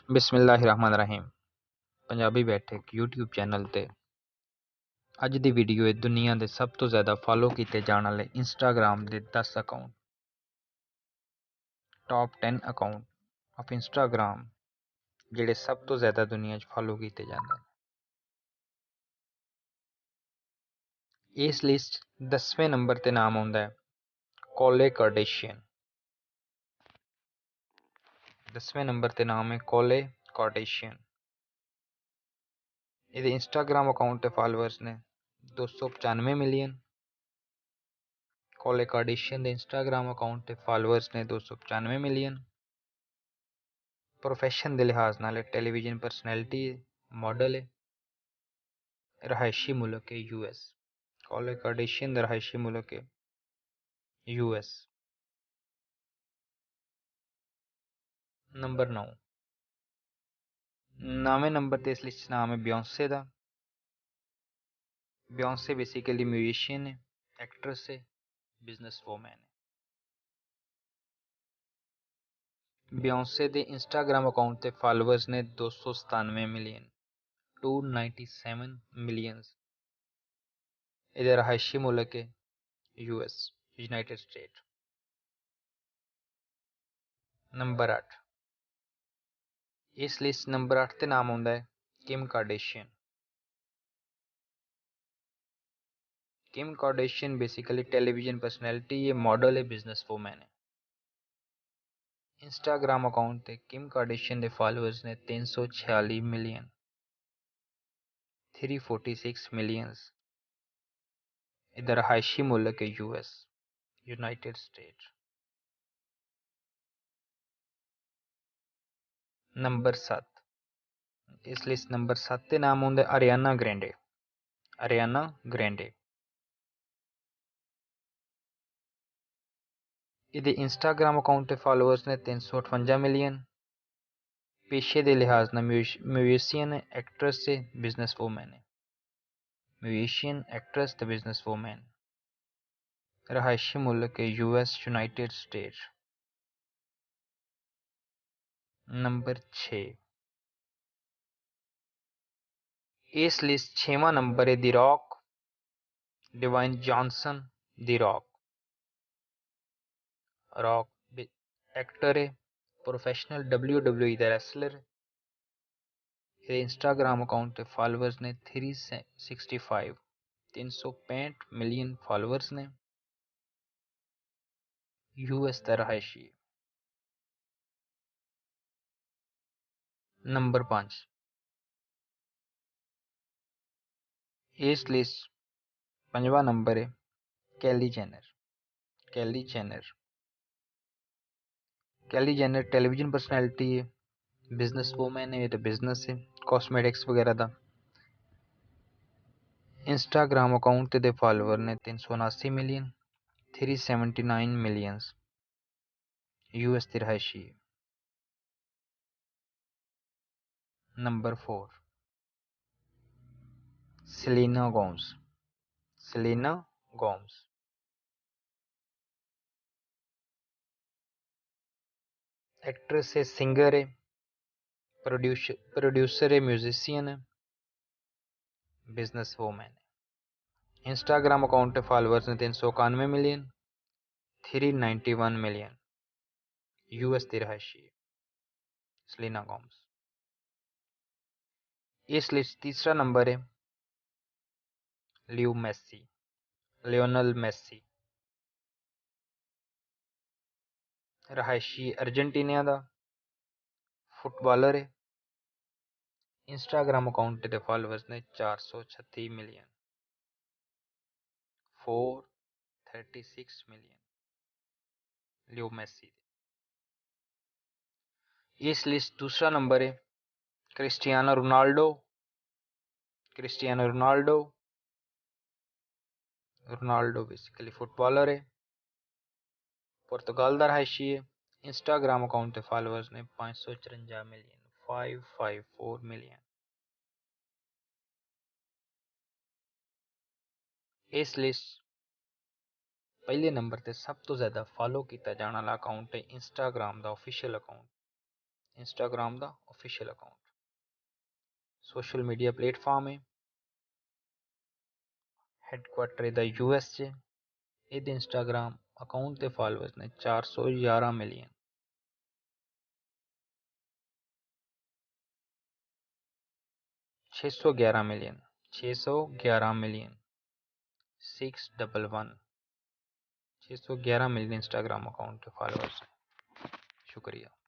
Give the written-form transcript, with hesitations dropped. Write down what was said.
बिस्मिल्लाहिर्रहमानिर्रहीम। पंजाबी बैठक YouTube channel ते अज दी वीडियो है दुनिया के सब तो ज़्यादा फॉलो किए जाने वाले इंस्टाग्राम के 10 account, top 10 account of Instagram जिहड़े सब तो ज़्यादा दुनिया फॉलो किए जाते हैं। इस लिस्ट 10वें नंबर ते नाम आउंदा है कोले कार्डेशियन। 10वें नंबर ते नाम है कोले कार्डेशियन। ये इंस्टाग्राम अकाउंट के फॉलोअर्स ने 295 मिलियन। कोले कार्डेशियन के इंस्टाग्राम अकाउंट के फॉलोअर्स ने 295 मिलियन। प्रोफैशन के लिहाज नाल टैलीविजन परसनैलिटी मॉडल है। रहायशी मुल्क है US। कोले कार्डेशियन का रहायशी मुल्क है US। नंबर 9। 9वें नंबर ते इस लिस्ट नाम है बियोंसे का। बियोंसे बेसिकली म्यूजिशियन है, एक्ट्रेस है, बिजनेस वूमैन है। बियोंसे के इंस्टाग्राम अकाउंट के फॉलोअर्स ने 297 मिलियन 297 मिलियंस। ये रहायशी मुल्क है US यूनाइटेड स्टेट। नंबर 8। इस लिस्ट नंबर 8 ते नाम आउंदा है किम कार्डेशियन। किम कार्डेशियन बेसिकली टेलीविजन पर्सनैलिटी है, मॉडल है, बिजनेस वूमैन है। इंस्टाग्राम अकाउंट ते किम कार्डेशियन के फॉलोअर्स ने 346 मिलियन 346 मिलियंस। इधर रहायशी मुल्क है US यूनाइटेड स्टेट। नंबर 7। इस लिस्ट नंबर 7 के नाम आउंदा अरियाना ग्रैंडे। अरियाना ग्रैंडे इहदे इंस्टाग्राम अकाउंट के फॉलोअर्स ने 358 मिलियन। पेशे के लिहाज नाल म्यूजिशियन है, एक्ट्रेस है, बिजनेस वूमैन है। म्यूजिशियन, एक्ट्रेस ते बिजनेस वूमैन। रहायशी मुल्क है US यूनाइटेड स्टेट। नंबर 6। इस लिस्ट 6वां नंबर है दी रॉक, डिवाइन जॉनसन। दी रॉक रॉक एक्टर है, प्रोफेशनल WWE का रेसलर है। ये इंस्टाग्राम अकाउंट के फॉलोअर्स ने 365 मिलियन फॉलोअर्स ने। US का रहायशी। नंबर 5। इस लिस्ट 5वां नंबर है कैली जेनर। कैली जेनर कैली जेनर टेलीविजन पर्सनैलिटी है, बिजनेस वूमैन है, ये तो बिजनेस है, कॉस्मेटिक्स वगैरह का। इंस्टाग्राम अकाउंट के फॉलोअर ने 379 मिलियन 379 मिलियंस। US की रहायशी। Number 4। Selena Gomez. Selena Gomez actress है, सिंगर है, प्रोड्यूसर है, म्यूजिशियन है, बिजनेस वूमैन है। इंस्टाग्राम अकाउंट के फॉलोअर्स ने 391 मिलियन 391 मिलियन। US की रहायशी सेलेना गोम्स। इस लिस्ट तीसरा नंबर है लियो मेसी, लियोनल मेसी। रहायशी अर्जेंटीना का, फुटबॉलर है। इंस्टाग्राम अकाउंट के फॉलोअर्स ने 436 मिलियन 436 मिलियन। Leo Messi. इस लिस्ट दूसरा नंबर है Cristiano Ronaldo. Cristiano Ronaldo Ronaldo basically footballer है, पुर्तगाल का रहायशी है। इंस्टाग्राम अकाउंट के फॉलोअर्स ने 554 मिलियन 554 मिलियन। इस लिस्ट पहले नंबर ते सब तो ज़्यादा फॉलो किया जाने वाला अकाउंट है इंस्टाग्राम का ऑफिशियल अकाउंट इंस्टाग्राम दा official account. Social media platform है, हैडक्वार्टर दा यूएस च। एह्दे इंस्टाग्राम अकाउंट दे फॉलोअर्स ने 411 million. 611 million 611 million 611 611 million Instagram account के फॉलोअर्स हैं। शुक्रिया।